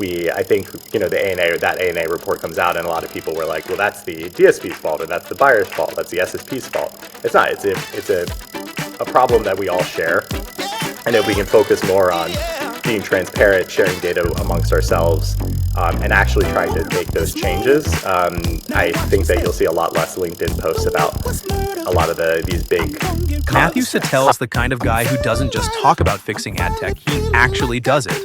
I think, the ANA report comes out and a lot of people were like, well, that's the DSP's fault, or that's the buyer's fault, that's the SSP's fault. It's not. It's a problem that we all share. And if we can focus more on being transparent, sharing data amongst ourselves, and actually trying to make those changes, I think that you'll see a lot less LinkedIn posts about a lot of these big cons. Matthew Sattel is the kind of guy who doesn't just talk about fixing ad tech, he actually does it.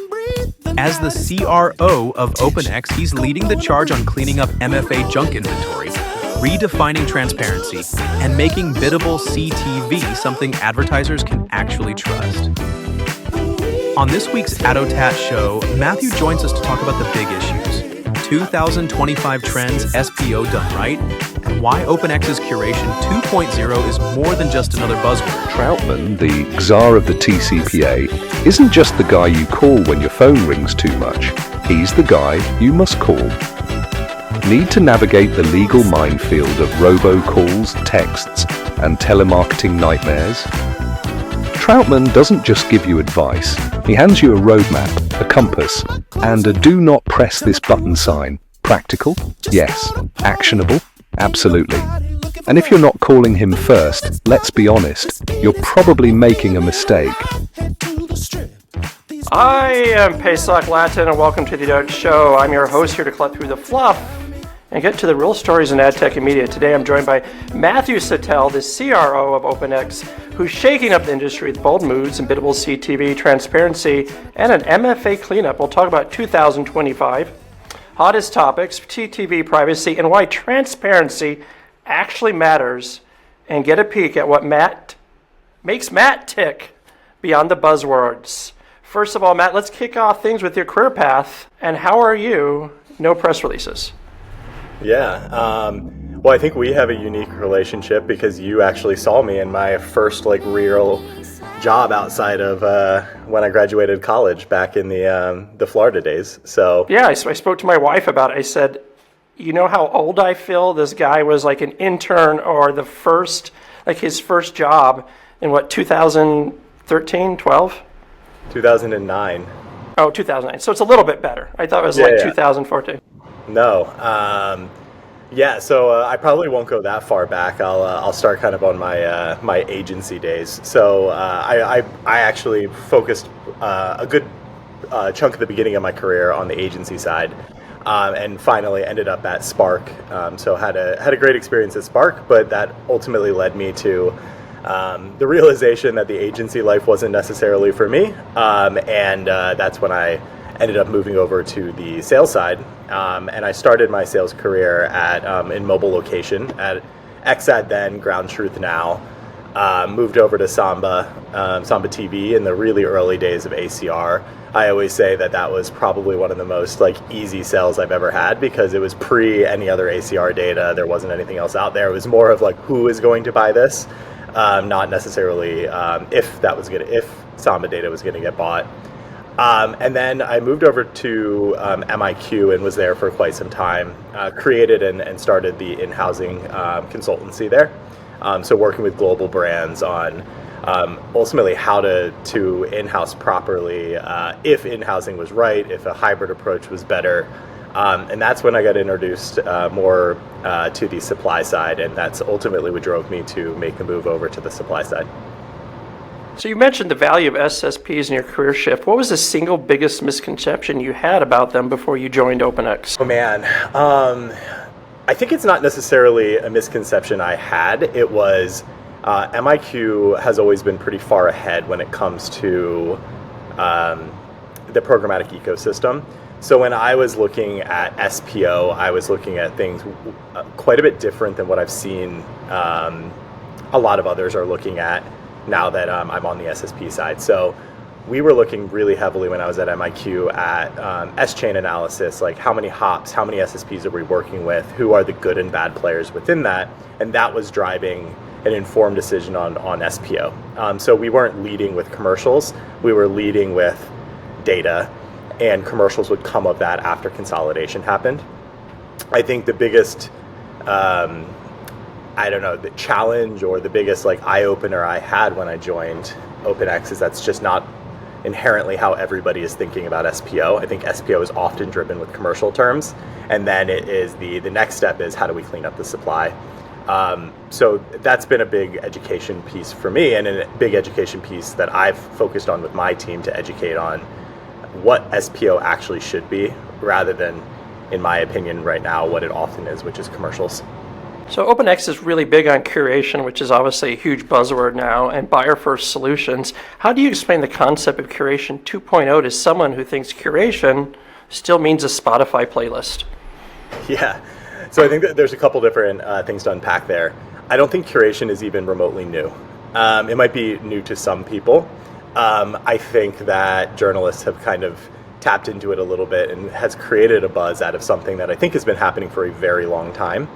As the CRO of OpenX, he's leading the charge on cleaning up MFA junk inventory, redefining transparency, and making biddable CTV something advertisers can actually trust. On this week's ADOTAT Show, Matthew joins us to talk about the big issues, 2025 trends SPO done right, and why OpenX's Curation 2.0 is more than just another buzzword. Troutman, the czar of the TCPA, isn't just the guy you call when your phone rings too much. He's the guy you must call. Need to navigate the legal minefield of robocalls, texts, and telemarketing nightmares? Troutman doesn't just give you advice. He hands you a roadmap, a compass, and a do not press this button sign. Practical? Yes. Actionable? Absolutely. And if you're not calling him first, let's be honest, you're probably making a mistake. I am Pesach Latin, and welcome to the ADOTAT Show. I'm your host here to cut through the fluff and get to the real stories in ad tech and media. Today I'm joined by Matthew Sattel, the CRO of OpenX, who's shaking up the industry with bold moves and biddable CTV, transparency, and an MFA cleanup. We'll talk about 2025, hottest topics, CTV privacy, and why transparency actually matters, and get a peek at what makes Matt tick beyond the buzzwords. First of all, Matt, let's kick off things with your career path, and how are you? No press releases. Yeah. Well, I think we have a unique relationship because you actually saw me in my first real job outside of when I graduated college back in the Florida days. So yeah, I spoke to my wife about it. I said, you know how old I feel? This guy was like an intern or his first job in 2013, 12? 2009. Oh, 2009. So it's a little bit better. I thought it was 2014. No. So I probably won't go that far back. I'll start kind of on my agency days. So I actually focused a good chunk of the beginning of my career on the agency side, and finally ended up at Spark. So had a great experience at Spark, but that ultimately led me to the realization that the agency life wasn't necessarily for me, and that's when I ended up moving over to the sales side, and I started my sales career in mobile location at XAD then, Ground Truth now. Moved over to Samba TV in the really early days of ACR. I always say that was probably one of the most easy sales I've ever had because it was pre any other ACR data. There wasn't anything else out there. It was more of who is going to buy this, not necessarily if Samba data was going to get bought. And then I moved over to MIQ and was there for quite some time, created and started the in-housing consultancy there. So working with global brands on ultimately how to in-house properly, if in-housing was right, if a hybrid approach was better. And that's when I got introduced more to the supply side, and that's ultimately what drove me to make the move over to the supply side. So you mentioned the value of SSPs in your career shift. What was the single biggest misconception you had about them before you joined OpenX? Oh man, I think it's not necessarily a misconception I had. It was MIQ has always been pretty far ahead when it comes to the programmatic ecosystem. So when I was looking at SPO, I was looking at things quite a bit different than what I've seen a lot of others are looking at now that I'm on the SSP side. So we were looking really heavily when I was at MIQ at S-chain analysis, how many hops, how many SSPs are we working with, who are the good and bad players within that, and that was driving an informed decision on SPO. So we weren't leading with commercials, we were leading with data, and commercials would come of that after consolidation happened. I think the biggest the challenge or the biggest eye-opener I had when I joined OpenX is that's just not inherently how everybody is thinking about SPO. I think SPO is often driven with commercial terms, and then it is the next step is how do we clean up the supply. So that's been a big education piece for me, and a big education piece that I've focused on with my team to educate on what SPO actually should be, rather than, in my opinion right now, what it often is, which is commercials. So OpenX is really big on curation, which is obviously a huge buzzword now, and buyer-first solutions. How do you explain the concept of Curation 2.0 to someone who thinks curation still means a Spotify playlist? Yeah, so I think that there's a couple different things to unpack there. I don't think curation is even remotely new. It might be new to some people. I think that journalists have kind of tapped into it a little bit and has created a buzz out of something that I think has been happening for a very long time.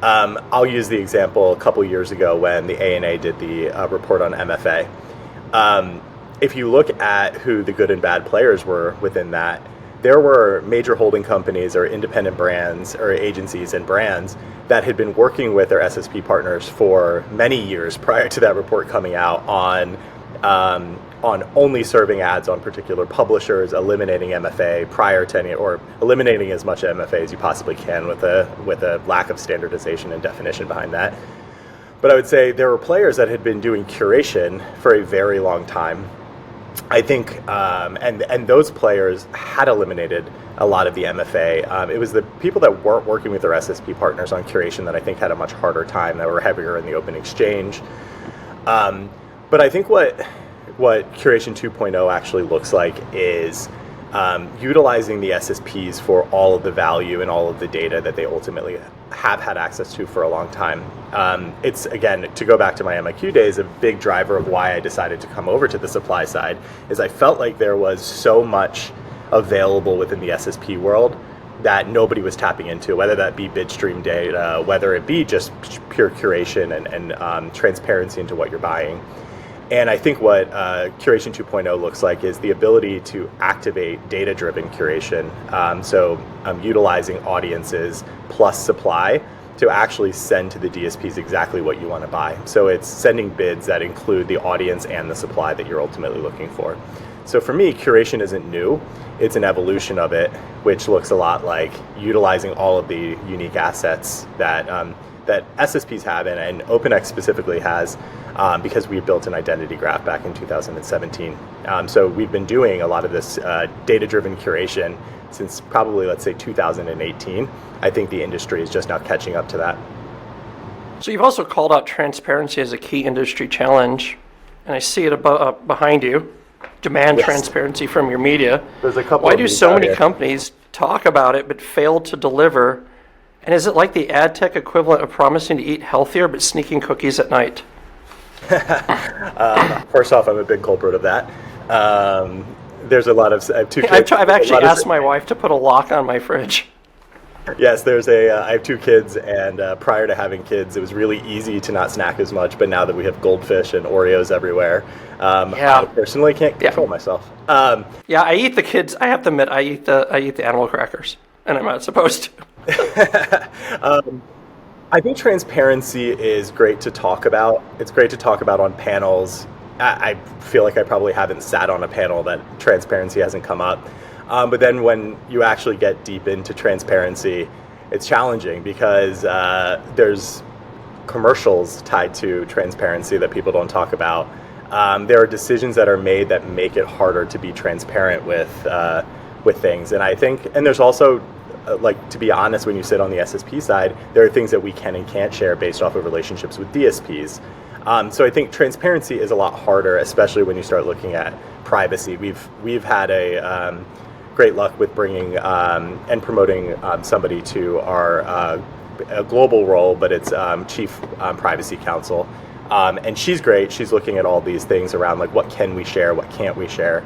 I'll use the example a couple years ago when the ANA did the report on MFA. If you look at who the good and bad players were within that, there were major holding companies or independent brands or agencies and brands that had been working with their SSP partners for many years prior to that report coming out on only serving ads on particular publishers, eliminating MFA prior to any, or eliminating as much MFA as you possibly can with a lack of standardization and definition behind that. But I would say there were players that had been doing curation for a very long time. I think, and those players had eliminated a lot of the MFA. It was the people that weren't working with their SSP partners on curation that I think had a much harder time, that were heavier in the open exchange. But I think what Curation 2.0 actually looks like is utilizing the SSPs for all of the value and all of the data that they ultimately have had access to for a long time. It's, again, to go back to my MIQ days, a big driver of why I decided to come over to the supply side is I felt like there was so much available within the SSP world that nobody was tapping into, whether that be bid stream data, whether it be just pure curation and transparency into what you're buying. And I think what Curation 2.0 looks like is the ability to activate data-driven curation. So utilizing audiences plus supply to actually send to the DSPs exactly what you want to buy. So it's sending bids that include the audience and the supply that you're ultimately looking for. So for me, curation isn't new. It's an evolution of it, which looks a lot like utilizing all of the unique assets that SSPs have, and OpenX specifically has, because we built an identity graph back in 2017. So we've been doing a lot of this data-driven curation since probably, let's say, 2018. I think the industry is just now catching up to that. So you've also called out transparency as a key industry challenge, and I see it behind you. Demand Yes. Transparency from your media. There's a couple Why of do these so out many here. companies talk about it but fail to deliver? And is it like the ad tech equivalent of promising to eat healthier but sneaking cookies at night? First off, I'm a big culprit of that. There's a lot of, I have two kids. I've There's a actually lot of- asked my wife to put a lock on my fridge. Yes, I have two kids, and prior to having kids, it was really easy to not snack as much. But now that we have goldfish and Oreos everywhere, I personally can't control myself. Yeah, I eat the kids. I have to admit, I eat the animal crackers, and I'm not supposed to. I think transparency is great to talk about. It's great to talk about on panels. I feel like I probably haven't sat on a panel that transparency hasn't come up. But then when you actually get deep into transparency, it's challenging because there's commercials tied to transparency that people don't talk about. There are decisions that are made that make it harder to be transparent with things. And I think, and there's also, like, to be honest, when you sit on the SSP side, there are things that we can and can't share based off of relationships with DSPs. So I think transparency is a lot harder, especially when you start looking at privacy. We've had a great luck with bringing and promoting somebody to our a global role, but it's Chief Privacy Counsel. And she's great. She's looking at all these things around, like, what can we share, what can't we share.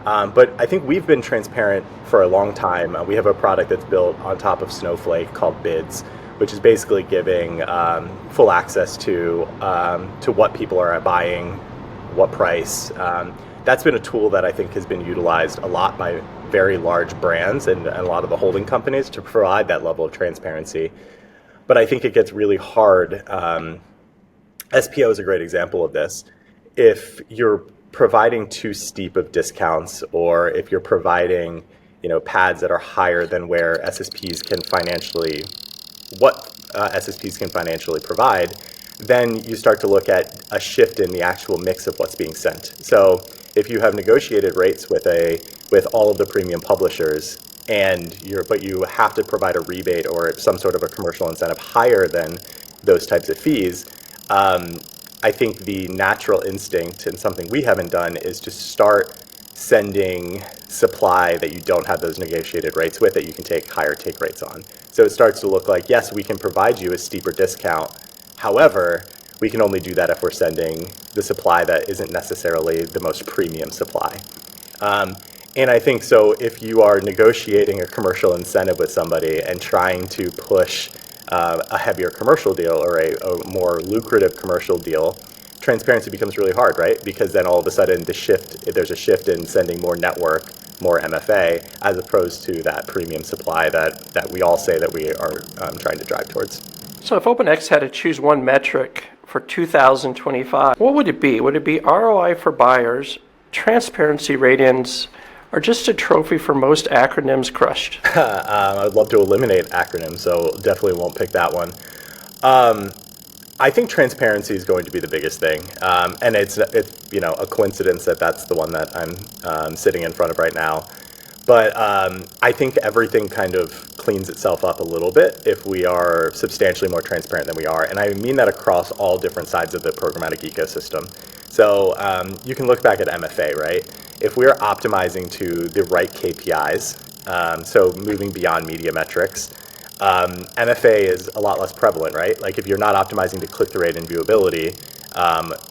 But I think we've been transparent for a long time. We have a product that's built on top of Snowflake called Bids, which is basically giving full access to what people are buying, what price. That's been a tool that I think has been utilized a lot by very large brands and a lot of the holding companies to provide that level of transparency. But I think it gets really hard. SPO is a great example of this. If you're providing too steep of discounts, or if you're providing, pads that are higher than where SSPs can financially, SSPs can financially provide, then you start to look at a shift in the actual mix of what's being sent. So if you have negotiated rates with all of the premium publishers, but you have to provide a rebate or some sort of a commercial incentive higher than those types of fees, I think the natural instinct, and something we haven't done, is to start sending supply that you don't have those negotiated rates with, that you can take higher take rates on. So it starts to look like, yes, we can provide you a steeper discount. However, we can only do that if we're sending the supply that isn't necessarily the most premium supply. And I think so if you are negotiating a commercial incentive with somebody and trying to push a heavier commercial deal or a more lucrative commercial deal, transparency becomes really hard, right? Because then all of a sudden there's a shift in sending more network, more MFA, as opposed to that premium supply that we all say that we are trying to drive towards. So if OpenX had to choose one metric for 2025, what would it be? Would it be ROI for buyers, transparency ratings, or just a trophy for most acronyms crushed? I would love to eliminate acronyms, so definitely won't pick that one. I think transparency is going to be the biggest thing, and it's a coincidence that that's the one that I'm sitting in front of right now. But I think everything kind of cleans itself up a little bit if we are substantially more transparent than we are, and I mean that across all different sides of the programmatic ecosystem. So you can look back at MFA, right? If we're optimizing to the right KPIs, so moving beyond media metrics, MFA is a lot less prevalent, right? Like if you're not optimizing to click-through rate and viewability,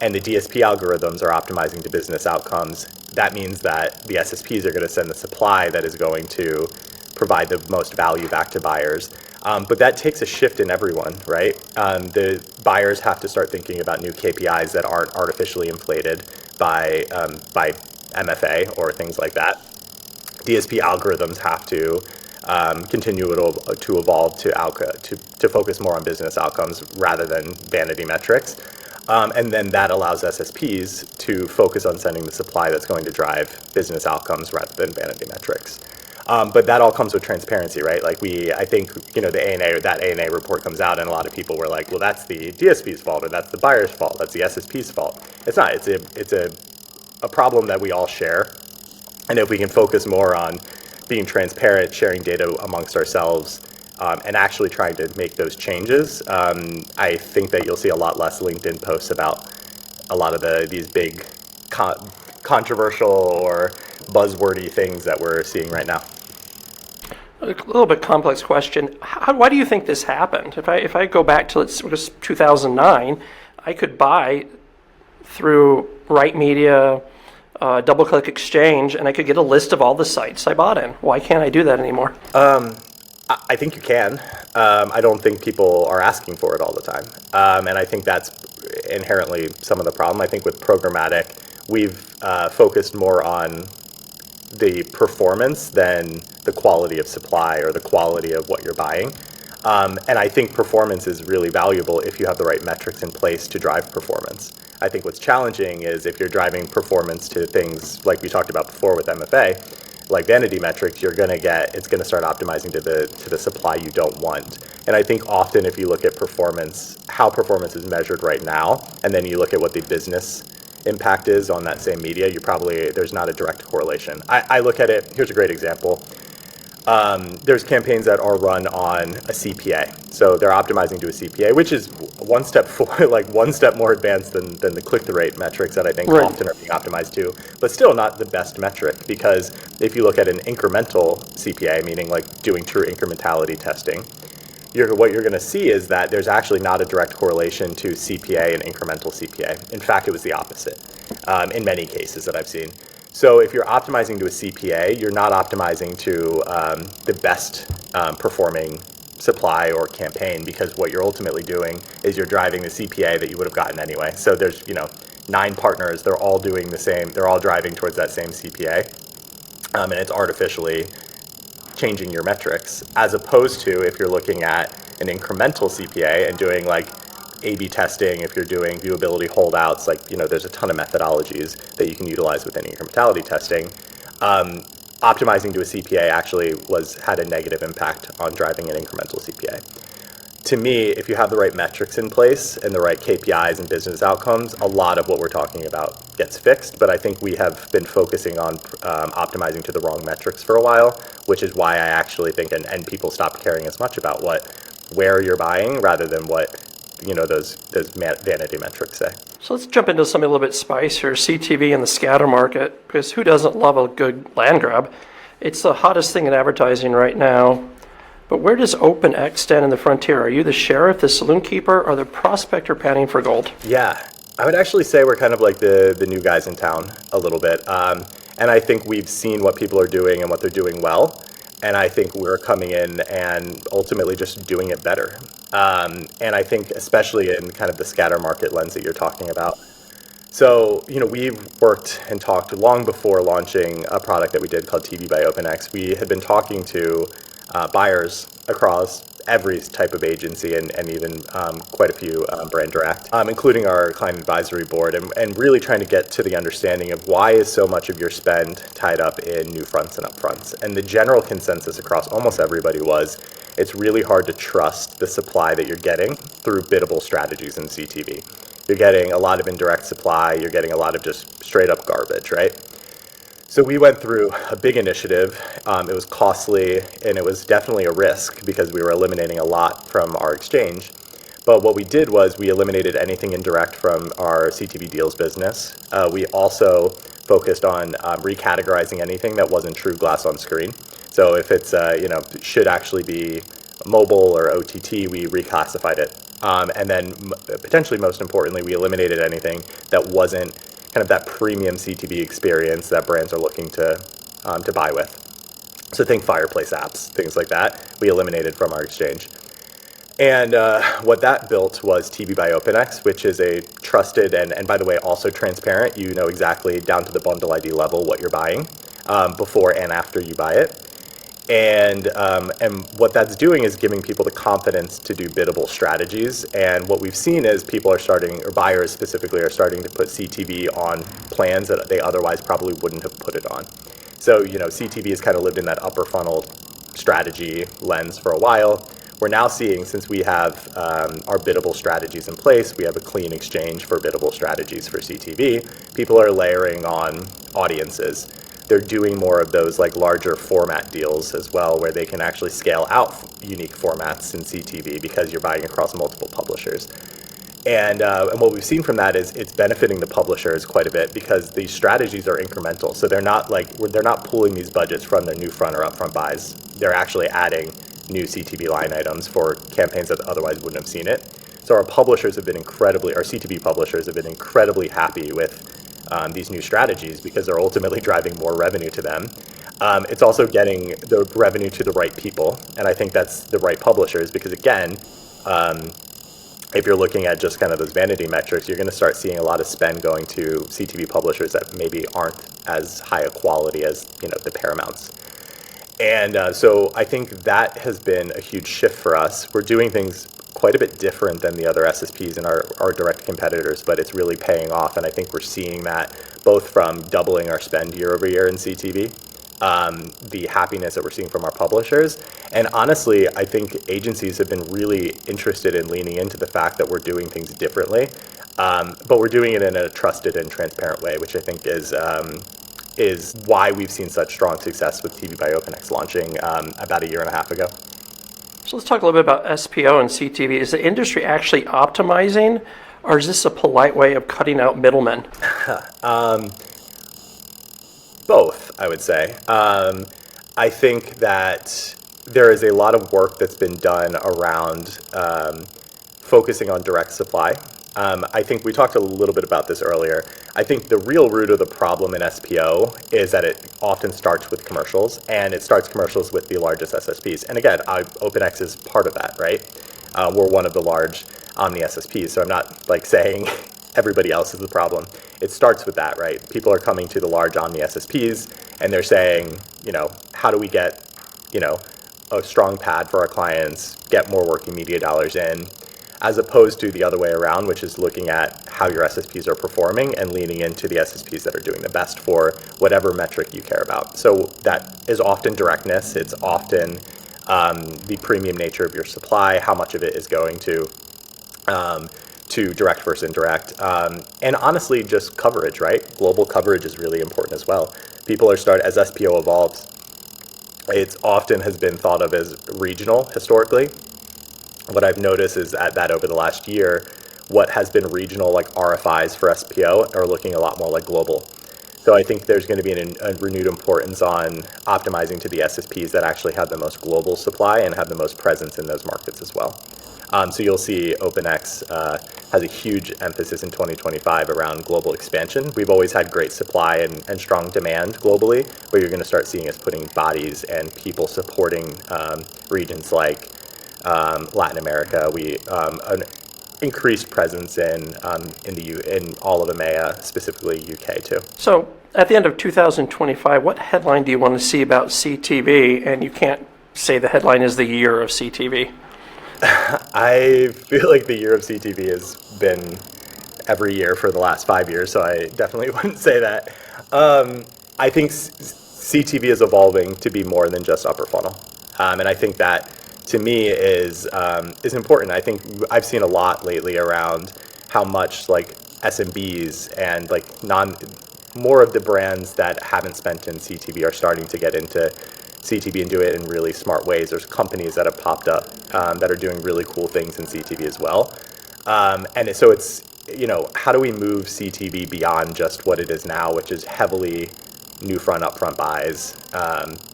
and the DSP algorithms are optimizing to business outcomes, that means that the SSPs are going to send the supply that is going to provide the most value back to buyers. But that takes a shift in everyone, right? The buyers have to start thinking about new KPIs that aren't artificially inflated by MFA or things like that. DSP algorithms have to continue to evolve to focus more on business outcomes rather than vanity metrics. And then that allows SSPs to focus on sending the supply that's going to drive business outcomes rather than vanity metrics. But that all comes with transparency, right? Like I think, that ANA report comes out and a lot of people were like, well, that's the DSP's fault, or that's the buyer's fault, that's the SSP's fault. It's not, it's a problem that we all share. And if we can focus more on being transparent, sharing data amongst ourselves, and actually trying to make those changes, I think that you'll see a lot less LinkedIn posts about a lot of these big controversial or buzzwordy things that we're seeing right now. A little bit complex question. Why do you think this happened? If I go back to 2009, I could buy through Right Media, DoubleClick Exchange, and I could get a list of all the sites I bought in. Why can't I do that anymore? I think you can. I don't think people are asking for it all the time. And I think that's inherently some of the problem. I think with programmatic, we've focused more on the performance than the quality of supply or the quality of what you're buying. And I think performance is really valuable if you have the right metrics in place to drive performance. I think what's challenging is if you're driving performance to things like we talked about before with MFA, like vanity metrics, it's going to start optimizing to the supply you don't want. And I think often if you look at performance, how performance is measured right now, and then you look at what the business impact is on that same media, there's not a direct correlation. I look at it, here's a great example. There's campaigns that are run on a CPA. So they're optimizing to a CPA, which is one step more advanced than the click-through rate metrics that I think often are being optimized to, but still not the best metric, because if you look at an incremental CPA, meaning like doing true incrementality testing, what you're going to see is that there's actually not a direct correlation to CPA and incremental CPA. In fact, it was the opposite in many cases that I've seen. So if you're optimizing to a CPA, you're not optimizing to the best performing supply or campaign, because what you're ultimately doing is you're driving the CPA that you would have gotten anyway. So there's 9 partners, they're all doing the same, they're all driving towards that same CPA, and it's artificially changing your metrics, as opposed to if you're looking at an incremental CPA and doing like A/B testing, if you're doing viewability holdouts, like, there's a ton of methodologies that you can utilize within incrementality testing. Optimizing to a CPA actually had a negative impact on driving an incremental CPA. To me, if you have the right metrics in place and the right KPIs and business outcomes, a lot of what we're talking about gets fixed. But I think we have been focusing on optimizing to the wrong metrics for a while, which is why I actually think, and people stopped caring as much about where you're buying rather than what those vanity metrics say. So let's jump into something a little bit spicier, CTV and the scatter market, because who doesn't love a good land grab? It's the hottest thing in advertising right now. But where does OpenX stand in the frontier? Are you the sheriff, the saloon keeper, or the prospector panning for gold? Yeah, I would actually say we're kind of like the new guys in town a little bit. And I think we've seen what people are doing and what they're doing well. And I think we're coming in and ultimately just doing it better. And I think especially in kind of the scatter market lens that you're talking about. So, we've worked and talked long before launching a product that we did called TV by OpenX. We had been talking to buyers across every type of agency and even quite a few brand direct, including our client advisory board, and really trying to get to the understanding of why is so much of your spend tied up in new fronts and upfronts. And the general consensus across almost everybody was it's really hard to trust the supply that you're getting through biddable strategies in CTV. You're getting a lot of indirect supply, you're getting a lot of just straight up garbage, right? So we went through a big initiative. It was costly and it was definitely a risk because we were eliminating a lot from our exchange. But what we did was we eliminated anything indirect from our CTV deals business. We also focused on recategorizing anything that wasn't true glass on screen. So if it's, should actually be mobile or OTT, we reclassified it. And then potentially most importantly, we eliminated anything that wasn't kind of that premium CTV experience that brands are looking to buy with. So think fireplace apps, things like that, we eliminated from our exchange. And what that built was TV by OpenX, which is a trusted and by the way, also transparent. You know exactly down to the bundle ID level what you're buying before and after you buy it. And what that's doing is giving people the confidence to do biddable strategies. And what we've seen is people are starting, or buyers specifically, are starting to put CTV on plans that they otherwise probably wouldn't have put it on. So, CTV has kind of lived in that upper funnel strategy lens for a while. We're now seeing, since we have our biddable strategies in place, we have a clean exchange for biddable strategies for CTV, people are layering on audiences. They're doing more of those like larger format deals as well, where they can actually scale out unique formats in CTV because you're buying across multiple publishers. And what we've seen from that is it's benefiting the publishers quite a bit because these strategies are incremental. So they're not pulling these budgets from their new front or upfront buys. They're actually adding new CTV line items for campaigns that otherwise wouldn't have seen it. So our CTV publishers have been incredibly happy with these new strategies because they're ultimately driving more revenue to them. It's also getting the revenue to the right people, and I think that's the right publishers because again, if you're looking at just kind of those vanity metrics, you're going to start seeing a lot of spend going to CTV publishers that maybe aren't as high a quality as the Paramounts. And so I think that has been a huge shift for us. We're doing things quite a bit different than the other SSPs and our direct competitors, but it's really paying off. And I think we're seeing that both from doubling our spend year over year in CTV, the happiness that we're seeing from our publishers. And honestly, I think agencies have been really interested in leaning into the fact that we're doing things differently, but we're doing it in a trusted and transparent way, which I think is why we've seen such strong success with TV by OpenX launching about a year and a half ago. So let's talk a little bit about SPO and CTV. Is the industry actually optimizing, or is this a polite way of cutting out middlemen? Both, I would say. I think that there is a lot of work that's been done around focusing on direct supply. I think we talked a little bit about this earlier. I think the real root of the problem in SPO is that it often starts with commercials, and it starts commercials with the largest SSPs. And again, OpenX is part of that, right? We're one of the large Omni SSPs, so I'm not like saying everybody else is the problem. It starts with that, right? People are coming to the large Omni SSPs, and they're saying, how do we get, a strong pad for our clients, get more working media dollars in? as opposed to the other way around, which is looking at how your SSPs are performing and leaning into the SSPs that are doing the best for whatever metric you care about. So that is often directness. It's often the premium nature of your supply, how much of it is going to direct versus indirect, and honestly, just coverage, right? Global coverage is really important as well. People are as SPO evolves, it often has been thought of as regional historically. What I've noticed is that over the last year, what has been regional, like RFIs for SPO, are looking a lot more like global. So I think there's going to be a renewed importance on optimizing to the SSPs that actually have the most global supply and have the most presence in those markets as well. So you'll see OpenX has a huge emphasis in 2025 around global expansion. We've always had great supply and strong demand globally, but you're going to start seeing us putting bodies and people supporting regions like Latin America. An increased presence in all of EMEA, specifically UK too. So at the end of 2025, what headline do you want to see about CTV? And you can't say the headline is the year of CTV. I feel like the year of CTV has been every year for the last 5 years, so I definitely wouldn't say that. I think CTV is evolving to be more than just upper funnel, and I think that to me is important. I think I've seen a lot lately around how much like SMBs and like more of the brands that haven't spent in CTV are starting to get into CTV and do it in really smart ways. There's companies that have popped up that are doing really cool things in CTV as well. And so it's, how do we move CTV beyond just what it is now, which is heavily new front, upfront buys,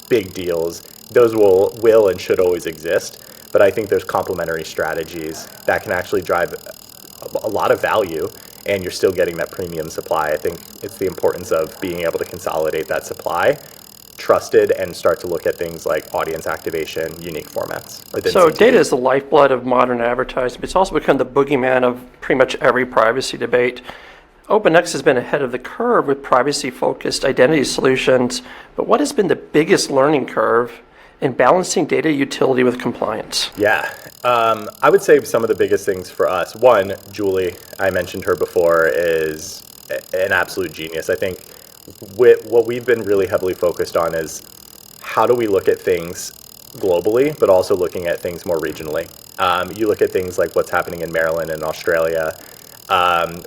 big deals. Those will and should always exist. But I think there's complementary strategies that can actually drive a lot of value, and you're still getting that premium supply. I think it's the importance of being able to consolidate that supply, trusted, and start to look at things like audience activation, unique formats. So CTV. data is the lifeblood of modern advertising, but it's also become the boogeyman of pretty much every privacy debate. OpenX has been ahead of the curve with privacy-focused identity solutions, but what has been the biggest learning curve in balancing data utility with compliance? Yeah, I would say some of the biggest things for us, one, Julie, I mentioned her before, is an absolute genius. I think what we've been really heavily focused on is how do we look at things globally, but also looking at things more regionally. You look at things like what's happening in Maryland and Australia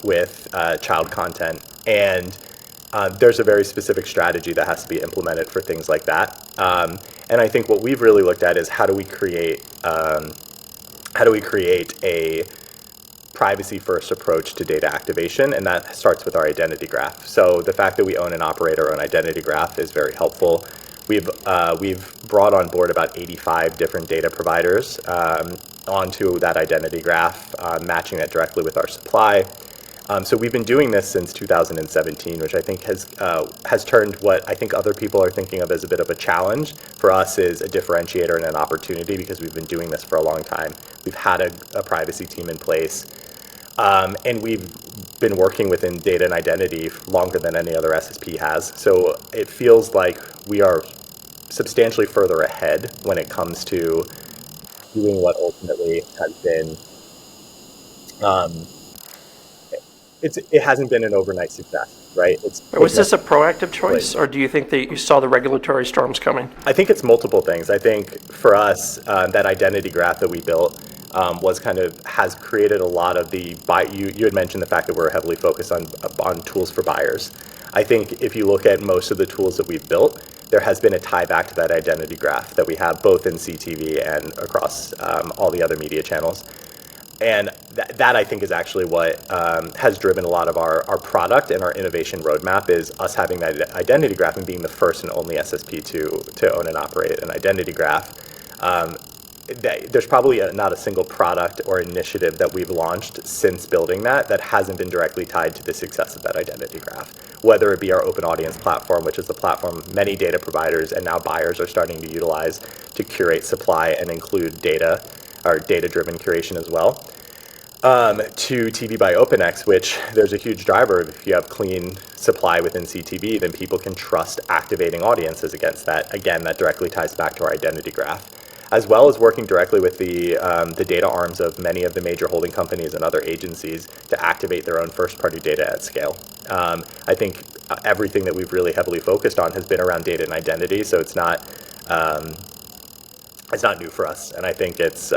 with child content, and there's a very specific strategy that has to be implemented for things like that. And I think what we've really looked at is how do we create a privacy-first approach to data activation, and that starts with our identity graph. So the fact that we own and operate our own identity graph is very helpful. We've brought on board about 85 different data providers onto that identity graph, matching that directly with our supply. So we've been doing this since 2017, which I think has turned what I think other people are thinking of as a bit of a challenge. For us is a differentiator and an opportunity because we've been doing this for a long time. We've had a privacy team in place, and we've been working within data and identity longer than any other SSP has. So it feels like we are substantially further ahead when it comes to doing what ultimately has been it hasn't been an overnight success, right? Was this a proactive choice, or do you think that you saw the regulatory storms coming? I think it's multiple things. I think for us, that identity graph that we built has created a lot of the you had mentioned the fact that we're heavily focused on tools for buyers. I think if you look at most of the tools that we've built, there has been a tie back to that identity graph that we have both in CTV and across all the other media channels. And that I think is actually what has driven a lot of our product and our innovation roadmap is us having that identity graph and being the first and only SSP to own and operate an identity graph. There's probably not a single product or initiative that we've launched since building that hasn't been directly tied to the success of that identity graph. Whether it be our open audience platform, which is the platform many data providers and now buyers are starting to utilize to curate supply and include data, or data-driven curation as well, to TV by OpenX, which there's a huge driver. If you have clean supply within CTV, then people can trust activating audiences against that. Again, that directly ties back to our identity graph. as well as working directly with the data arms of many of the major holding companies and other agencies to activate their own first-party data at scale. I think everything that we've really heavily focused on has been around data and identity, so it's not new for us. And I think it's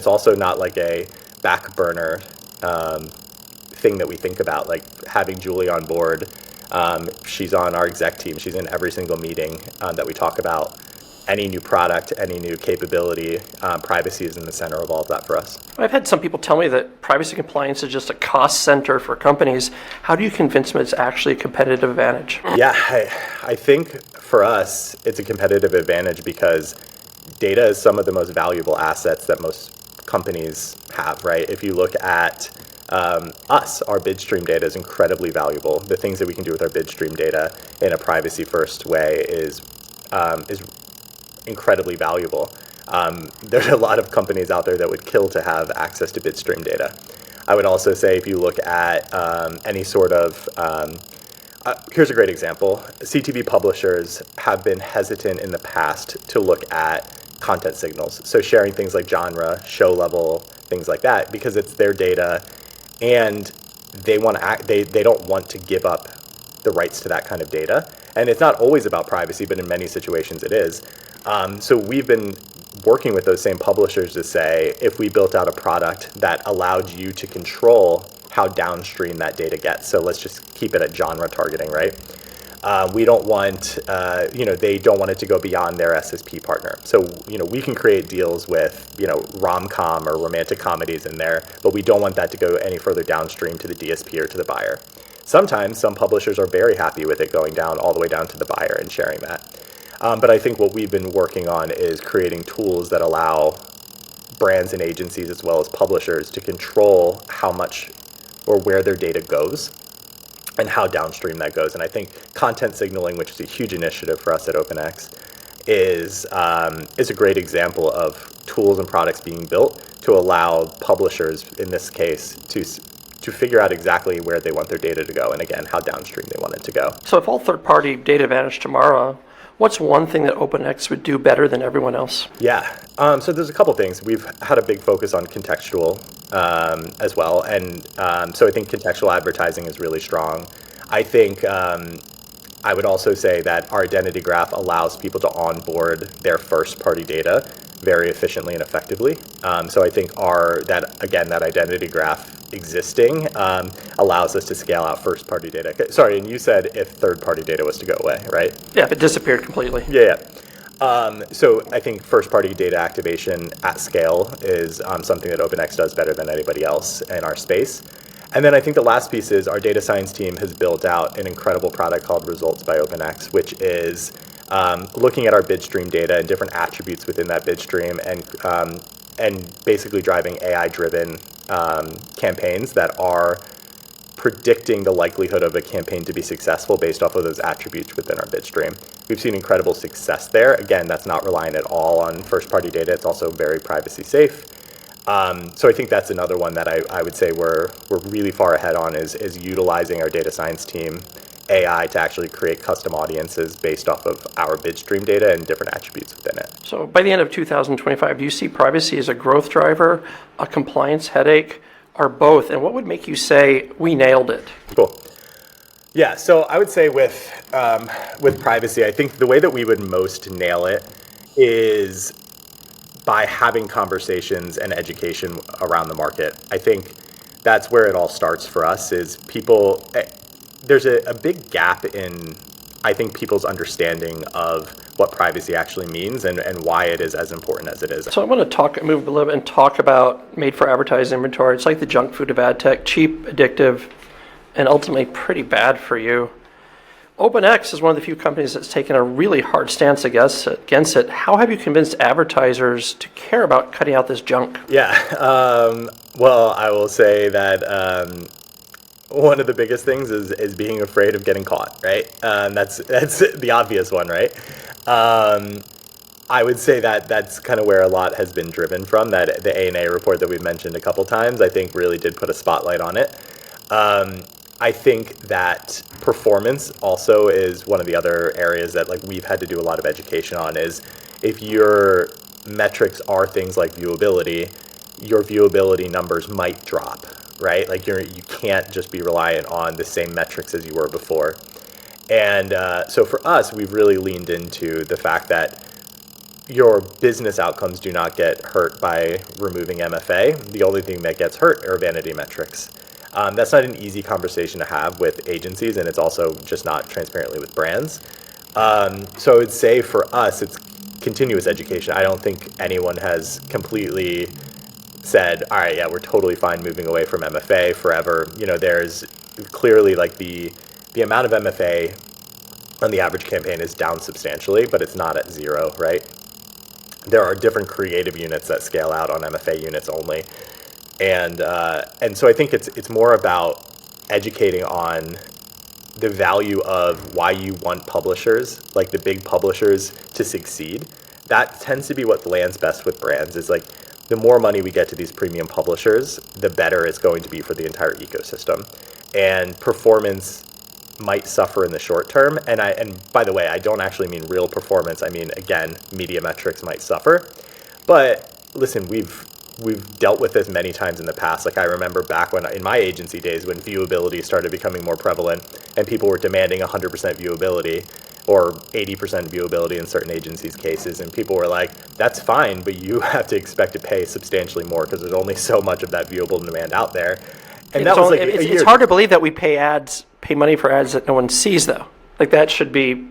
also not like a back burner thing that we think about, like having Julie on board. She's on our exec team. She's in every single meeting that we talk about. Any new product, any new capability, privacy is in the center of all of that for us. I've had some people tell me that privacy compliance is just a cost center for companies. How do you convince them it's actually a competitive advantage? Yeah, I think for us, it's a competitive advantage because data is some of the most valuable assets that most companies have, right? If you look at us, our bid stream data is incredibly valuable. The things that we can do with our bid stream data in a privacy-first way is incredibly valuable. There's a lot of companies out there that would kill to have access to bid stream data. I would also say if you look at any sort of, here's a great example. CTV publishers have been hesitant in the past to look at content signals. So sharing things like genre, show level, things like that, because it's their data and they want to they don't want to give up the rights to that kind of data. And it's not always about privacy, but in many situations it is. So we've been working with those same publishers to say, if we built out a product that allowed you to control how downstream that data gets, so let's just keep it at genre targeting, right? We don't want, they don't want it to go beyond their SSP partner. So, we can create deals with, rom-com or romantic comedies in there, but we don't want that to go any further downstream to the DSP or to the buyer. Sometimes some publishers are very happy with it going down all the way down to the buyer and sharing that. But I think what we've been working on is creating tools that allow brands and agencies as well as publishers to control how much or where their data goes and how downstream that goes. And I think content signaling, which is a huge initiative for us at OpenX, is a great example of tools and products being built to allow publishers, in this case, to figure out exactly where they want their data to go and, again, how downstream they want it to go. So if all third-party data vanished tomorrow, what's one thing that OpenX would do better than everyone else? Yeah, so there's a couple things. We've had a big focus on contextual as well, and so I think contextual advertising is really strong. I think I would also say that our identity graph allows people to onboard their first-party data very efficiently and effectively. So I think that identity graph existing allows us to scale out first-party data. Sorry, and you said if third-party data was to go away, right? Yeah, if it disappeared completely. Yeah. So I think first-party data activation at scale is something that OpenX does better than anybody else in our space. And then I think the last piece is our data science team has built out an incredible product called Results by OpenX, which is looking at our bid stream data and different attributes within that bid stream and basically driving AI-driven campaigns that are predicting the likelihood of a campaign to be successful based off of those attributes within our bid stream. We've seen incredible success there. Again, that's not reliant at all on first-party data. It's also very privacy safe. So I think that's another one that I would say we're really far ahead on is utilizing our data science team AI to actually create custom audiences based off of our bid stream data and different attributes within it. So by the end of 2025, do you see privacy as a growth driver, a compliance headache, or both? And what would make you say, we nailed it? Cool. Yeah, so I would say with privacy, I think the way that we would most nail it is by having conversations and education around the market. I think that's where it all starts for us is people, there's a big gap in, I think, people's understanding of what privacy actually means and why it is as important as it is. So I want to move a little bit and talk about made for advertising inventory. It's like the junk food of ad tech, cheap, addictive, and ultimately pretty bad for you. OpenX is one of the few companies that's taken a really hard stance against it. How have you convinced advertisers to care about cutting out this junk? Yeah, well, I will say that one of the biggest things is being afraid of getting caught, right? That's the obvious one, right? I would say that that's kind of where a lot has been driven from. That the ANA report that we've mentioned a couple times, I think, really did put a spotlight on it. I think that performance also is one of the other areas that we've had to do a lot of education on. Is if you're metrics are things like viewability, your viewability numbers might drop, right? Like you can't just be reliant on the same metrics as you were before. And so for us, we've really leaned into the fact that your business outcomes do not get hurt by removing MFA. The only thing that gets hurt are vanity metrics. That's not an easy conversation to have with agencies, and it's also just not transparently with brands. So I would say for us, it's continuous education. I don't think anyone has completely said, all right, yeah, we're totally fine moving away from MFA forever. You know, there's clearly like the amount of MFA on the average campaign is down substantially, but it's not at zero, right? There are different creative units that scale out on MFA units only. And so I think it's more about educating on the value of why you want publishers, like the big publishers, to succeed. That tends to be what lands best with brands, is like the more money we get to these premium publishers, the better it's going to be for the entire ecosystem. And performance might suffer in the short term. And by the way, I don't actually mean real performance. I mean, again, media metrics might suffer. But listen, we've dealt with this many times in the past. Like I remember back when in my agency days when viewability started becoming more prevalent and people were demanding 100% viewability or 80% viewability in certain agencies' cases, and people were like, that's fine, but you have to expect to pay substantially more because there's only so much of that viewable demand out there. And that was like a year. It's hard to believe that we pay money for ads that no one sees, though. Like that should be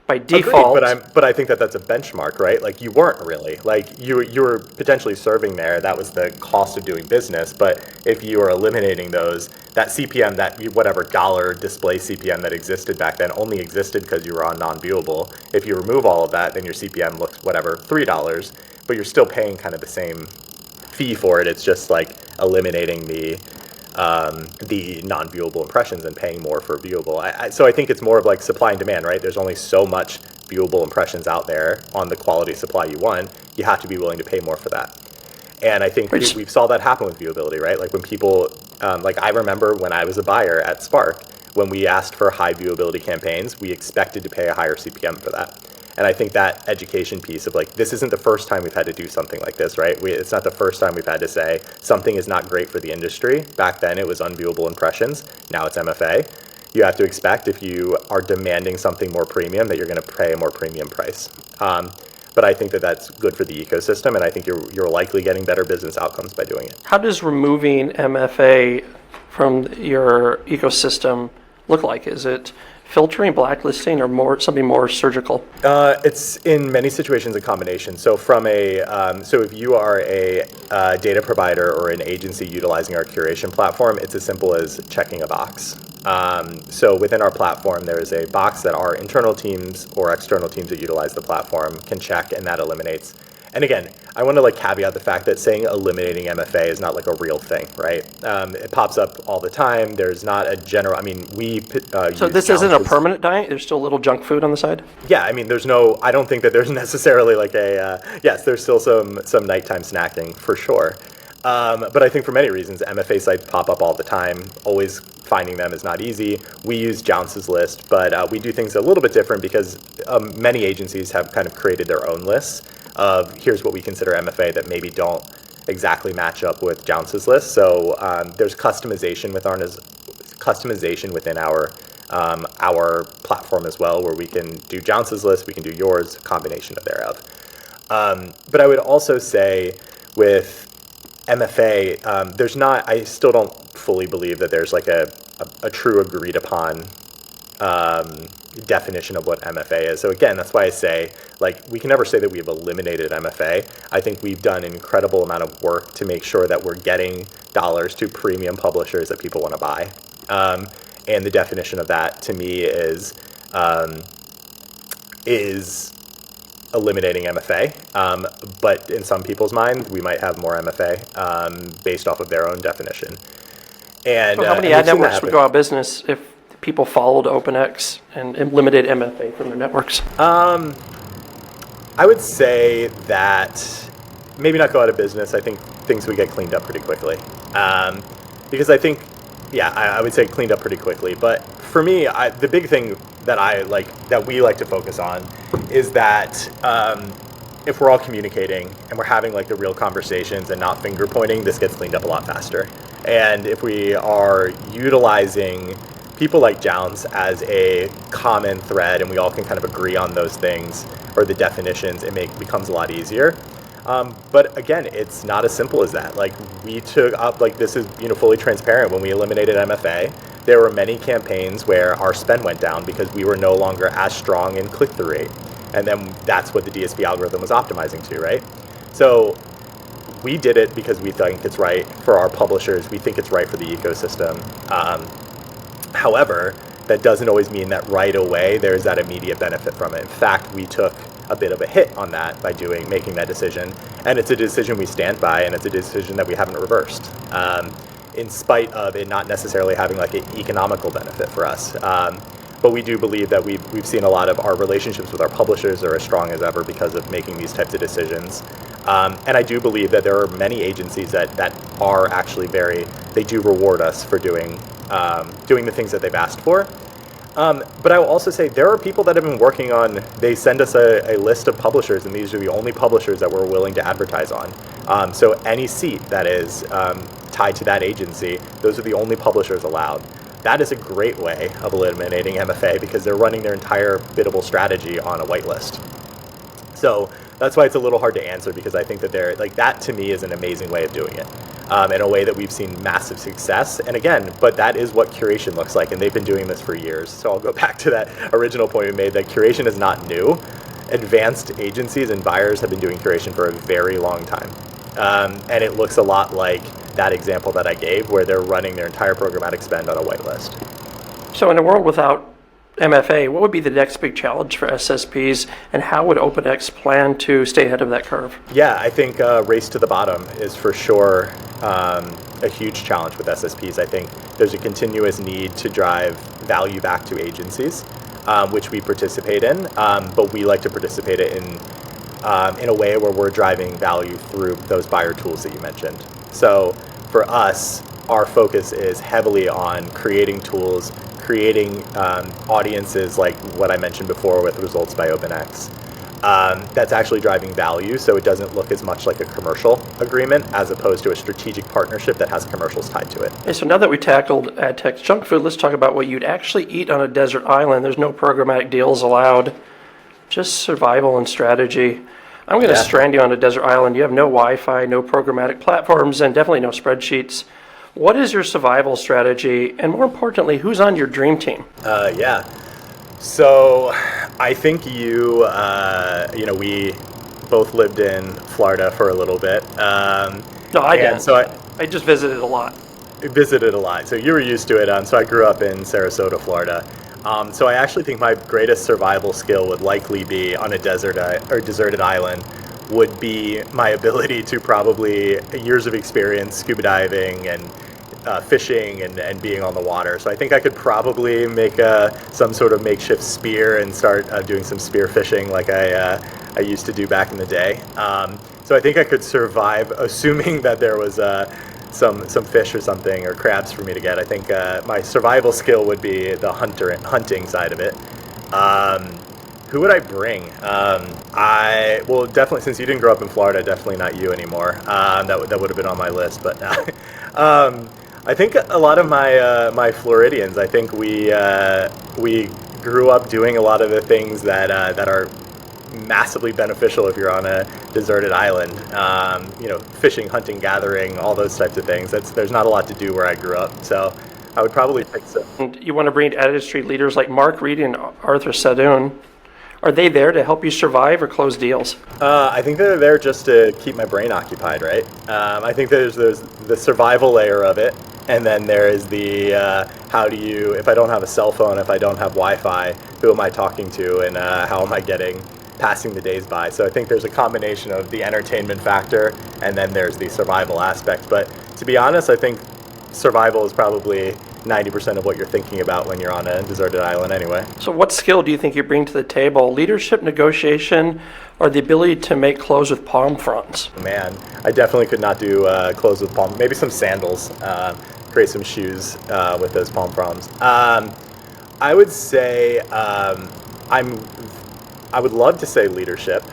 by default. Agreed, but I think that's a benchmark, right? Like you weren't really, like you were potentially serving there. That was the cost of doing business. But if you are eliminating those, that CPM, whatever dollar display CPM that existed back then only existed because you were on non-viewable. If you remove all of that, then your CPM looks whatever, $3, but you're still paying kind of the same fee for it. It's just like eliminating the non-viewable impressions and paying more for viewable. So I think it's more of like supply and demand, right? There's only so much viewable impressions out there on the quality supply you want. You have to be willing to pay more for that. And I think we saw that happen with viewability, right? Like when people, like I remember when I was a buyer at Spark, when we asked for high viewability campaigns, we expected to pay a higher CPM for that. And I think that education piece of like, this isn't the first time we've had to do something like this, right? It's not the first time we've had to say something is not great for the industry. Back then it was unviewable impressions. Now it's MFA. You have to expect if you are demanding something more premium that you're going to pay a more premium price. But I think that's good for the ecosystem, and I think you're likely getting better business outcomes by doing it. How does removing MFA from your ecosystem look like? Is it filtering, blacklisting, or something more surgical? It's in many situations a combination. So so if you are a data provider or an agency utilizing our curation platform, it's as simple as checking a box. So within our platform, there is a box that our internal teams or external teams that utilize the platform can check, and that eliminates. And again, I want to like caveat the fact that saying eliminating MFA is not like a real thing, right? It pops up all the time. There's not a general, I mean, So this isn't a permanent diet? There's still a little junk food on the side? Yeah, I mean, I don't think that there's necessarily like yes, there's still some nighttime snacking for sure. But I think for many reasons, MFA sites pop up all the time. Always finding them is not easy. We use Jounce's list, but we do things a little bit different because many agencies have kind of created their own lists of here's what we consider MFA that maybe don't exactly match up with Jounce's list. So there's customization within our platform as well, where we can do Jounce's list, we can do yours, a combination of thereof. But I would also say with MFA, I still don't fully believe that there's like a true agreed upon definition of what MFA is. So again, that's why I say, like, we can never say that we have eliminated MFA. I think we've done an incredible amount of work to make sure that we're getting dollars to premium publishers that people want to buy. And the definition of that to me is eliminating MFA. But in some people's mind, we might have more MFA based off of their own definition. And so how many ad networks would go out of business if people followed OpenX and limited MFA from their networks? I would say that maybe not go out of business. I think things would get cleaned up pretty quickly. Because I think, I would say cleaned up pretty quickly. But for me, the big thing that we like to focus on is that if we're all communicating and we're having like the real conversations and not finger pointing, this gets cleaned up a lot faster. And if we are utilizing people like Jounce as a common thread and we all can kind of agree on those things or the definitions, it becomes a lot easier. But again, it's not as simple as that. Like we took up, like this is fully transparent. When we eliminated MFA, there were many campaigns where our spend went down because we were no longer as strong in click-through rate. And then that's what the DSP algorithm was optimizing to, right? So we did it because we think it's right for our publishers. We think it's right for the ecosystem. However, that doesn't always mean that right away there's that immediate benefit from it. In fact, we took a bit of a hit on that by making that decision. And it's a decision we stand by, and it's a decision that we haven't reversed, in spite of it not necessarily having like an economical benefit for us. But we do believe that we've seen a lot of our relationships with our publishers are as strong as ever because of making these types of decisions. And I do believe that there are many agencies that are actually they do reward us for doing the things that they've asked for. But I will also say there are people that have been working on, they send us a list of publishers, and these are the only publishers that we're willing to advertise on. So any seat that is tied to that agency, those are the only publishers allowed. That is a great way of eliminating MFA because they're running their entire biddable strategy on a whitelist. So that's why it's a little hard to answer, because I think that that to me is an amazing way of doing it. In a way that we've seen massive success. And again, but that is what curation looks like, and they've been doing this for years. So I'll go back to that original point we made, that curation is not new. Advanced agencies and buyers have been doing curation for a very long time. And it looks a lot like that example that I gave, where they're running their entire programmatic spend on a whitelist. So in a world without MFA, what would be the next big challenge for SSPs, and how would OpenX plan to stay ahead of that curve? Yeah, I think race to the bottom is for sure a huge challenge with SSPs. I think there's a continuous need to drive value back to agencies, which we participate in, but we like to participate in a way where we're driving value through those buyer tools that you mentioned. So for us, our focus is heavily on creating tools, creating audiences like what I mentioned before with Results by OpenX. That's actually driving value, so it doesn't look as much like a commercial agreement as opposed to a strategic partnership that has commercials tied to it. Okay, so now that we tackled ad tech junk food, let's talk about what you'd actually eat on a desert island. There's no programmatic deals allowed, just survival and strategy. I'm going to strand you on a desert island. You have no Wi-Fi, no programmatic platforms, and definitely no spreadsheets. What is your survival strategy? And more importantly, who's on your dream team? Yeah. So I think we both lived in Florida for a little bit. No, I didn't. So I just visited a lot. Visited a lot. So you were used to it. So I grew up in Sarasota, Florida. So I actually think my greatest survival skill would likely be on a deserted island, would be my ability to probably years of experience scuba diving and fishing and being on the water. So I think I could probably make some sort of makeshift spear and start doing some spear fishing like I used to do back in the day. So I think I could survive, assuming that there was some fish or something, or crabs for me to get. I think my survival skill would be the hunting side of it. Who would I bring? Well, definitely, since you didn't grow up in Florida, definitely not you anymore. That would have been on my list, but I think a lot of my Floridians. I think we grew up doing a lot of the things that are massively beneficial if you're on a deserted island. Fishing, hunting, gathering, all those types of things. There's not a lot to do where I grew up, so I would probably pick some. And you want to bring industry leaders like Mark Reed and Arthur Sadoun. Are they there to help you survive or close deals? I think they're there just to keep my brain occupied, right? I think there's the survival layer of it, and then there is the how do you, if I don't have a cell phone, if I don't have Wi-Fi, who am I talking to, and how am I passing the days by? So I think there's a combination of the entertainment factor, and then there's the survival aspect. But to be honest, I think survival is probably 90% of what you're thinking about when you're on a deserted island anyway. So what skill do you think you bring to the table? Leadership, negotiation, or the ability to make clothes with palm fronts? Man, I definitely could not do clothes with palm, maybe some sandals, create some shoes with those palm fronts. I would say I would love to say leadership,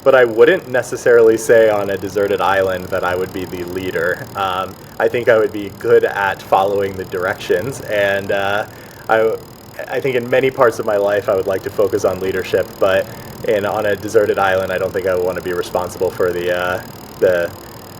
but I wouldn't necessarily say on a deserted island that I would be the leader. I think I would be good at following the directions, and I think in many parts of my life I would like to focus on leadership, but on a deserted island, I don't think I would want to be responsible for the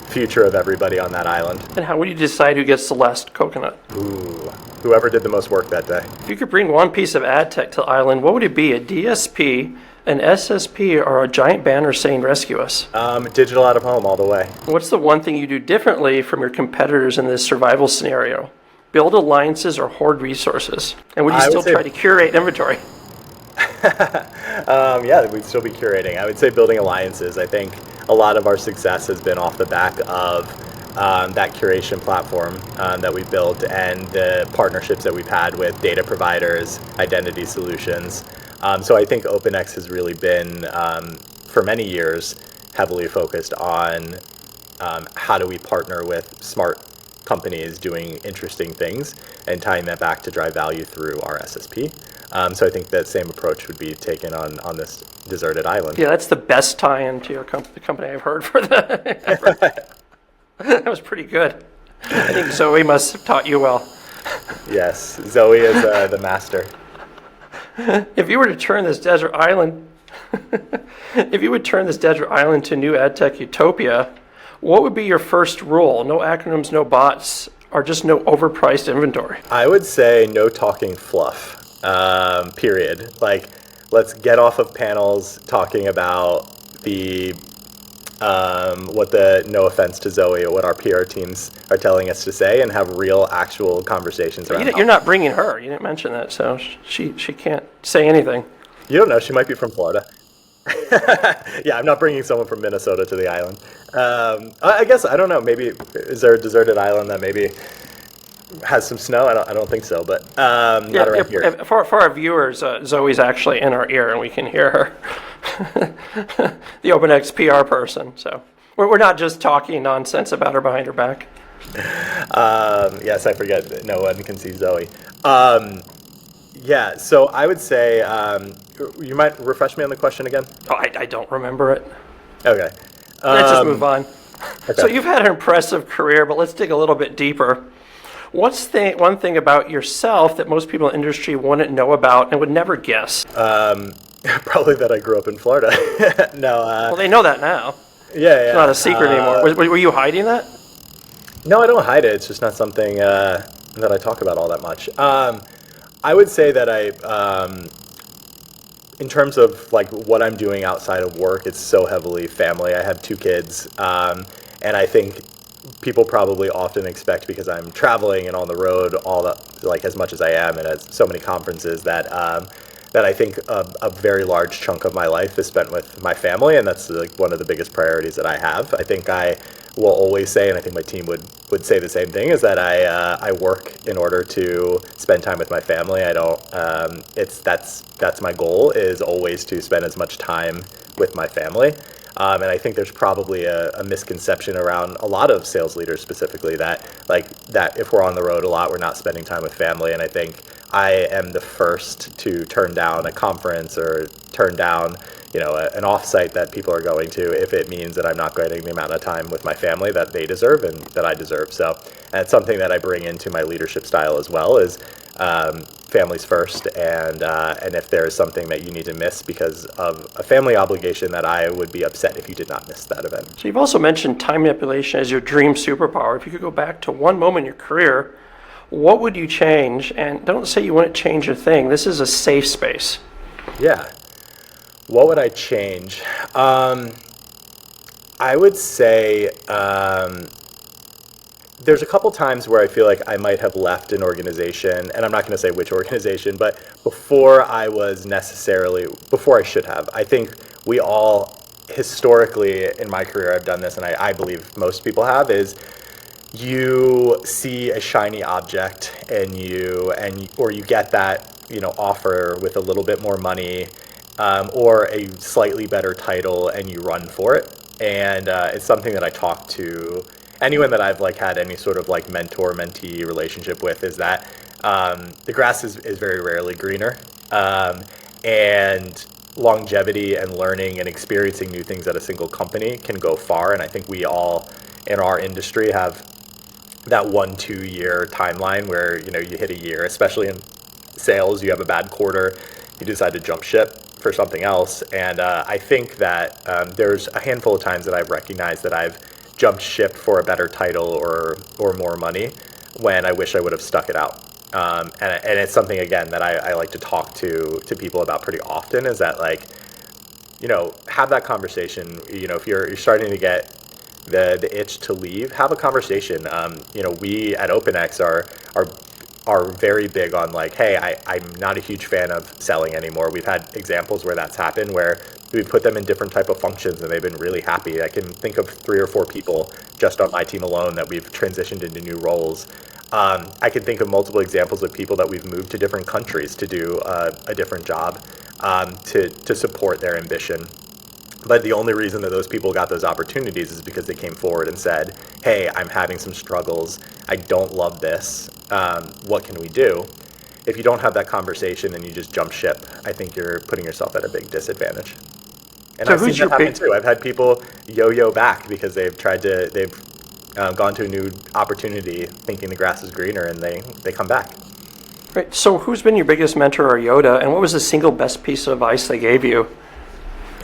future of everybody on that island. And how would you decide who gets the last coconut? Ooh, whoever did the most work that day. If you could bring one piece of ad tech to the island, what would it be? A DSP, an SSP, or a giant banner saying rescue us? Digital out of home all the way. What's the one thing you do differently from your competitors in this survival scenario? Build alliances or hoard resources? And would you still try to curate inventory? Yeah, we'd still be curating. I would say building alliances. I think a lot of our success has been off the back of that curation platform that we built and the partnerships that we've had with data providers, identity solutions. So I think OpenX has really been, for many years, heavily focused on how do we partner with smart companies doing interesting things and tying that back to drive value through our SSP. So I think that same approach would be taken on this deserted island. Yeah, that's the best tie-in to your the company I've heard for the. That was pretty good. I think Zoe must have taught you well. Yes, Zoe is the master. If you were to turn this desert island, if you would turn this desert island to new ad tech utopia, what would be your first rule? No acronyms, no bots, or just no overpriced inventory? I would say no talking fluff. Period. Like, let's get off of panels talking about no offense to Zoe, what our PR teams are telling us to say, and have real, actual conversations around. You're not bringing her. You didn't mention that, so she can't say anything. You don't know. She might be from Florida. Yeah, I'm not bringing someone from Minnesota to the island. I guess, I don't know. Maybe, is there a deserted island that maybe has some snow? I don't think so, but not around here. For our viewers, Zoe's actually in our ear and we can hear her. The OpenX PR person. So we're not just talking nonsense about her behind her back. Yes, I forget that no one can see Zoe. Yeah, so I would say, you might refresh me on the question again? Oh, I don't remember it. Okay. Let's just move on. Okay. So you've had an impressive career, but let's dig a little bit deeper. What's one thing about yourself that most people in the industry wouldn't know about and would never guess? Probably that I grew up in Florida. No. Well, they know that now. Yeah. It's not a secret anymore. Were you hiding that? No, I don't hide it. It's just not something that I talk about all that much. I would say that in terms of like what I'm doing outside of work, it's so heavily family. I have 2 kids, and I think people probably often expect, because I'm traveling and on the road like as much as I am and at so many conferences, that I think a very large chunk of my life is spent with my family, and that's like one of the biggest priorities that I have. I think I will always say, and I think my team would say the same thing, is that I work in order to spend time with my family. I don't. That's my goal, is always to spend as much time with my family. And I think there's probably a misconception around a lot of sales leaders specifically that if we're on the road a lot, we're not spending time with family. And I think I am the first to turn down a conference or turn down, an offsite that people are going to if it means that I'm not getting the amount of time with my family that they deserve and that I deserve. So, and it's something that I bring into my leadership style as well, is families first, and if there is something that you need to miss because of a family obligation, that I would be upset if you did not miss that event. So you've also mentioned time manipulation as your dream superpower. If you could go back to one moment in your career, what would you change? And don't say you wouldn't change a thing. This is a safe space. Yeah. What would I change? I would say there's a couple times where I feel like I might have left an organization, and I'm not going to say which organization, but before I should have. I think we all, historically in my career, I've done this, and I believe most people have, is you see a shiny object or you get that offer with a little bit more money, or a slightly better title, and you run for it. And it's something that I talk to anyone that I've had any sort of mentor-mentee relationship with, is that the grass is very rarely greener. And longevity and learning and experiencing new things at a single company can go far. And I think we all in our industry have that 1-2 year timeline where, you know, you hit a year, especially in sales, you have a bad quarter, you decide to jump ship for something else. And I think that there's a handful of times that I've recognized that I've jumped ship for a better title or more money when I wish I would have stuck it out. And it's something, again, that I like to talk to people about pretty often, is that, like, you know, have that conversation. You know, if you're starting to get the itch to leave, have a conversation. You know, we at OpenX are very big on, like, hey, I'm not a huge fan of selling anymore. We've had examples where that's happened, where we've put them in different type of functions and they've been really happy. I can think of 3 or 4 people just on my team alone that we've transitioned into new roles. I can think of multiple examples of people that we've moved to different countries to do a different job to support their ambition. But the only reason that those people got those opportunities is because they came forward and said, hey, I'm having some struggles. I don't love this. What can we do? If you don't have that conversation and you just jump ship, I think you're putting yourself at a big disadvantage. And So I've seen who's your that happen big- too. I've had people yo-yo back because they've gone to a new opportunity thinking the grass is greener, and they come back. Right. So who's been your biggest mentor or Yoda, and what was the single best piece of advice they gave you?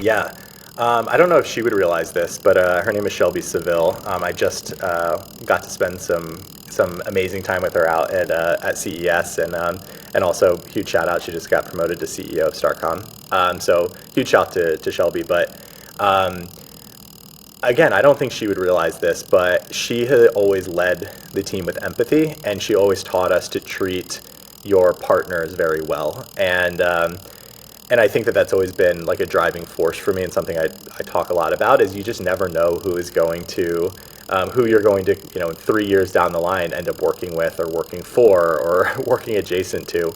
Yeah. I don't know if she would realize this, but her name is Shelby Seville. I just got to spend some amazing time with her out at CES, and also huge shout out. She just got promoted to CEO of Starcom. So huge shout to Shelby. But again, I don't think she would realize this, but she had always led the team with empathy, and she always taught us to treat your partners very well. And I think that that's always been like a driving force for me, and something I talk a lot about, is you just never know who is going to, who you're going to, you know, 3 years down the line end up working with or working for or working adjacent to.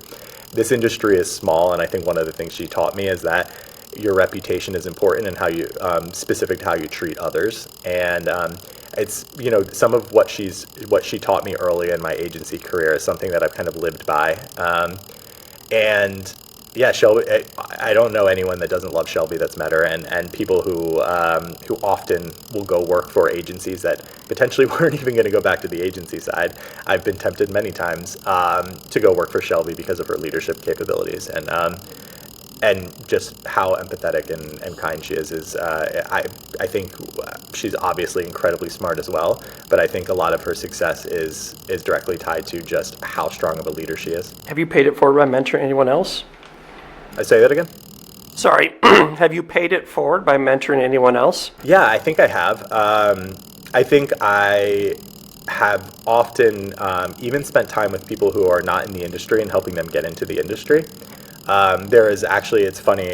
This industry is small, and I think one of the things she taught me is that your reputation is important, and how you, specific to how you treat others. And it's, you know, some of what she taught me early in my agency career is something that I've kind of lived by. And yeah, Shelby, I don't know anyone that doesn't love Shelby that's met her, and people who often will go work for agencies that potentially weren't even going to go back to the agency side. I've been tempted many times to go work for Shelby because of her leadership capabilities, and just how empathetic and kind she is I think she's obviously incredibly smart as well, but I think a lot of her success is directly tied to just how strong of a leader she is. Have you paid it forward by mentoring anyone else? I say that again? Sorry, have you paid it forward by mentoring anyone else? Yeah, I think I have. I think I have often even spent time with people who are not in the industry and helping them get into the industry. There is actually, it's funny,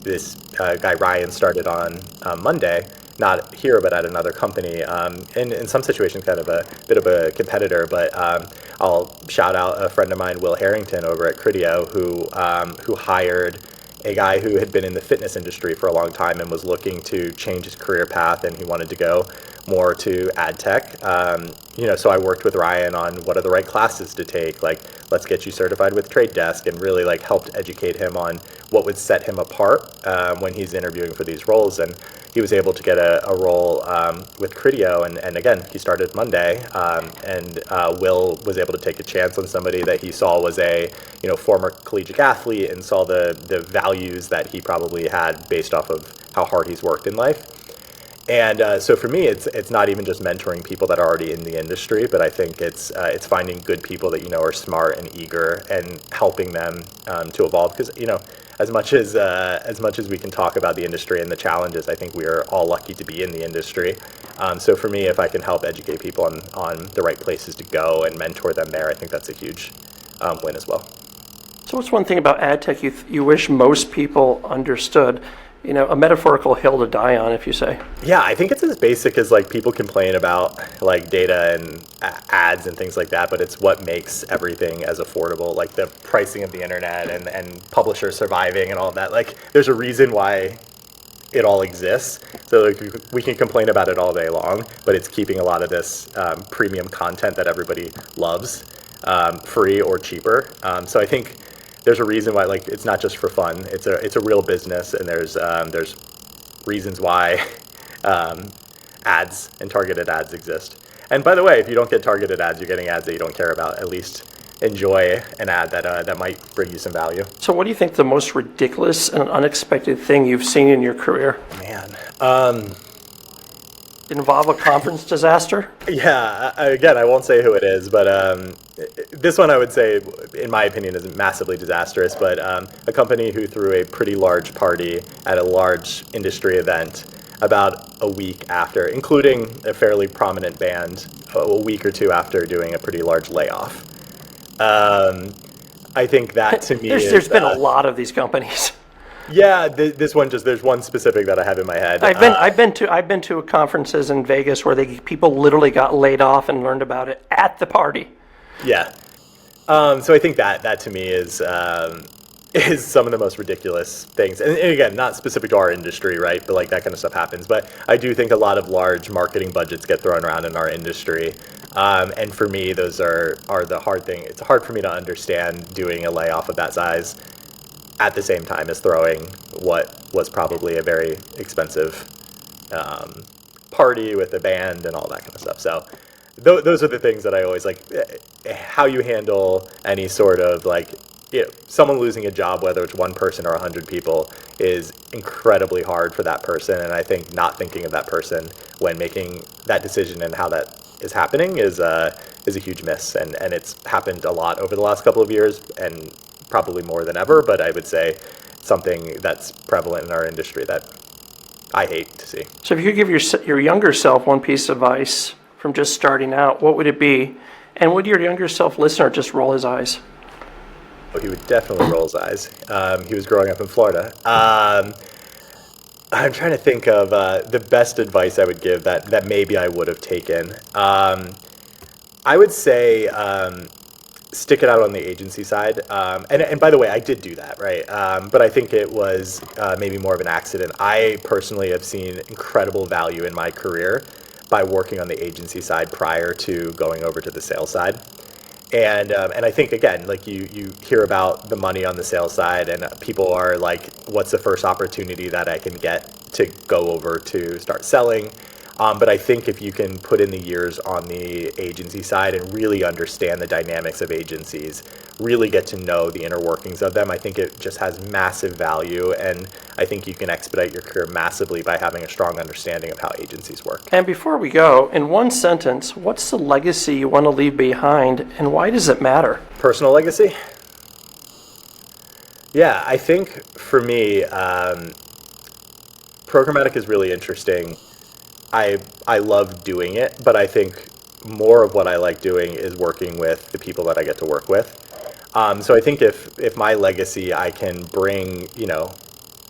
this guy Ryan started on Monday, not here, but at another company. And in some situations, kind of a bit of a competitor, but I'll shout out a friend of mine, Will Harrington, over at Criteo, who hired a guy who had been in the fitness industry for a long time and was looking to change his career path, and he wanted to go more to ad tech. You know, so I worked with Ryan on what are the right classes to take, like, let's get you certified with Trade Desk, and really like helped educate him on what would set him apart when he's interviewing for these roles. And he was able to get a role with Criteo, and again, he started Monday, and Will was able to take a chance on somebody that he saw was a, you know, former collegiate athlete, and saw the values that he probably had based off of how hard he's worked in life. And so for me, it's not even just mentoring people that are already in the industry, but I think it's finding good people that, you know, are smart and eager, and helping them to evolve. Because, you know, as much as we can talk about the industry and the challenges, I think we are all lucky to be in the industry. So for me, if I can help educate people on the right places to go and mentor them there, I think that's a huge win as well. So what's one thing about ad tech you wish most people understood? You know, a metaphorical hill to die on, if you say. Yeah, I think it's as basic as, like, people complain about like data and ads and things like that, but it's what makes everything as affordable, like the pricing of the internet and publishers surviving and all of that. Like, there's a reason why it all exists. So like, we can complain about it all day long, but it's keeping a lot of this premium content that everybody loves free or cheaper. So I think there's a reason why, like, it's not just for fun. It's a real business, and there's reasons why ads and targeted ads exist. And by the way, if you don't get targeted ads, you're getting ads that you don't care about. At least enjoy an ad that might bring you some value. So what do you think the most ridiculous and unexpected thing you've seen in your career? Man. Involve a conference disaster? Yeah, again, I won't say who it is, but this one I would say, in my opinion, is massively disastrous. But a company who threw a pretty large party at a large industry event about a week after, including a fairly prominent band, a week or two after doing a pretty large layoff. I think that to me there's been a lot of these companies. Yeah, this one there's one specific that I have in my head. I've been to conferences in Vegas where people literally got laid off and learned about it at the party. Yeah. So I think that to me is some of the most ridiculous things. And again, not specific to our industry, right? But like that kind of stuff happens. But I do think a lot of large marketing budgets get thrown around in our industry. And for me, those are the hard thing. It's hard for me to understand doing a layoff of that size at the same time as throwing what was probably a very expensive party with a band and all that kind of stuff. So those are the things that I always like. How you handle any sort of like, someone losing a job, whether it's one person or 100 people, is incredibly hard for that person. And I think not thinking of that person when making that decision and how that is happening is a huge miss. And it's happened a lot over the last couple of years, and probably more than ever, but I would say something that's prevalent in our industry that I hate to see. So if you could give your younger self one piece of advice from just starting out, what would it be? And would your younger self listen or just roll his eyes? He would definitely roll his eyes. He was growing up in Florida. I'm trying to think of the best advice I would give that maybe I would have taken. I would say stick it out on the agency side. And by the way, I did do that, right? But I think it was maybe more of an accident. I personally have seen incredible value in my career by working on the agency side prior to going over to the sales side. And I think, again, like you hear about the money on the sales side, and people are like, what's the first opportunity that I can get to go over to start selling? But I think if you can put in the years on the agency side and really understand the dynamics of agencies, really get to know the inner workings of them, I think it just has massive value. And I think you can expedite your career massively by having a strong understanding of how agencies work. And before we go, in one sentence, what's the legacy you want to leave behind, and why does it matter? Personal legacy? Yeah, I think for me, programmatic is really interesting. I love doing it, but I think more of what I like doing is working with the people that I get to work with. So I think if my legacy, I can bring,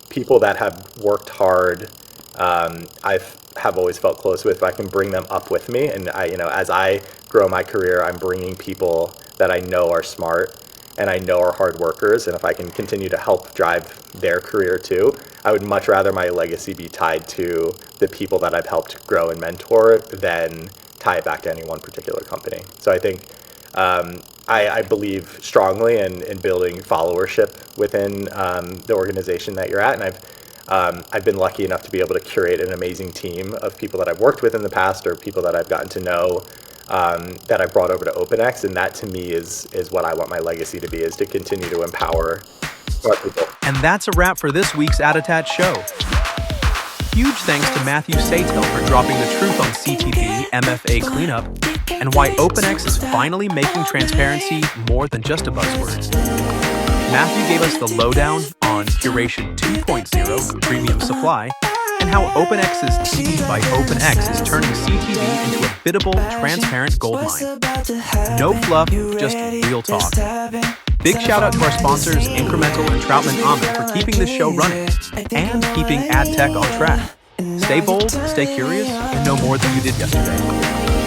people that have worked hard, have always felt close with, if I can bring them up with me, and as I grow my career, I'm bringing people that I know are smart and I know are hard workers, and if I can continue to help drive their career too, I would much rather my legacy be tied to the people that I've helped grow and mentor than tie it back to any one particular company. So I think I believe strongly in building followership within the organization that you're at, and I've been lucky enough to be able to curate an amazing team of people that I've worked with in the past, or people that I've gotten to know, that I've brought over to OpenX, and that to me is what I want my legacy to be, is to continue to empower more people. And that's a wrap for this week's ADOTAT Show. Huge thanks to Matthew Sattel for dropping the truth on CTV, MFA cleanup, and why OpenX is finally making transparency more than just a buzzword. Matthew gave us the lowdown on Curation 2.0 premium supply, and how OpenX's TV by OpenX is turning CTV into a biddable, transparent goldmine. No fluff, just real talk. Big shout out to our sponsors, Incremental and Troutman Ahmed, for keeping this show running and keeping ad tech on track. Stay bold, stay curious, and know more than you did yesterday.